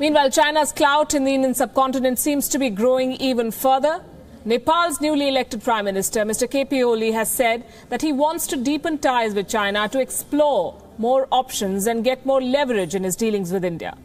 Meanwhile, China's clout in the Indian subcontinent seems to be growing even further. Nepal's newly elected Prime Minister, Mr. KP Oli, has said that he wants to deepen ties with China to explore more options and get more leverage in his dealings with India.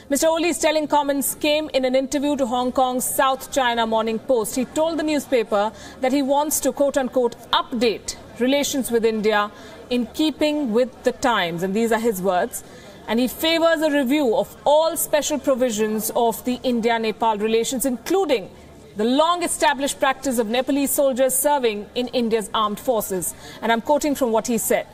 Mr. Oli's telling comments came in an interview to Hong Kong's South China Morning Post. He told the newspaper that he wants to, quote-unquote, update relations with India in keeping with the times, and these are his words. And he favors a review of all special provisions of the India-Nepal relations, including the long-established practice of Nepalese soldiers serving in India's armed forces. And I'm quoting from what he said.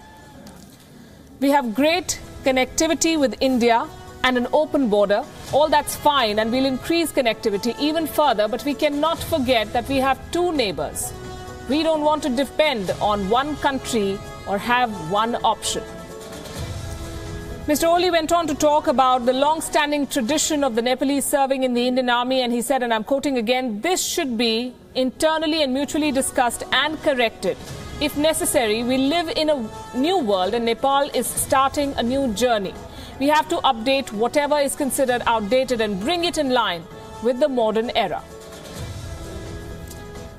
We have great connectivity with India and an open border. All that's fine, and we'll increase connectivity even further, but we cannot forget that we have two neighbors. We don't want to depend on one country or have one option. Mr. Oli went on to talk about the long-standing tradition of the Nepalese serving in the Indian Army, and he said, and I'm quoting again, this should be internally and mutually discussed and corrected. If necessary, we live in a new world and Nepal is starting a new journey. We have to update whatever is considered outdated and bring it in line with the modern era.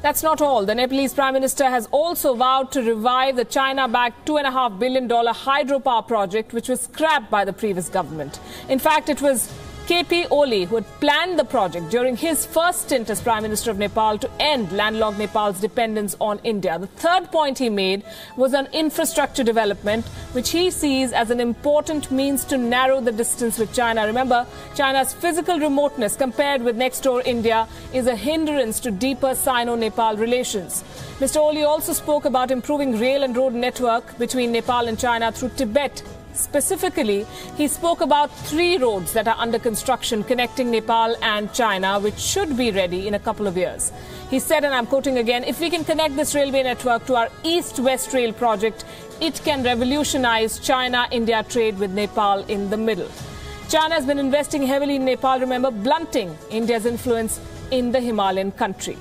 That's not all. The Nepalese Prime Minister has also vowed to revive the China-backed $2.5 billion hydropower project, which was scrapped by the previous government. In fact, it was KP Oli who had planned the project during his first stint as Prime Minister of Nepal to end landlocked Nepal's dependence on India. The third point he made was on infrastructure development, which he sees as an important means to narrow the distance with China. Remember, China's physical remoteness compared with next-door India is a hindrance to deeper Sino-Nepal relations. Mr. Oli also spoke about improving rail and road network between Nepal and China through Tibet. Specifically, he spoke about 3 roads that are under construction connecting Nepal and China, which should be ready in a couple of years. He said, and I'm quoting again, if we can connect this railway network to our East-West Rail project, it can revolutionize China-India trade with Nepal in the middle. China has been investing heavily in Nepal, remember, blunting India's influence in the Himalayan country.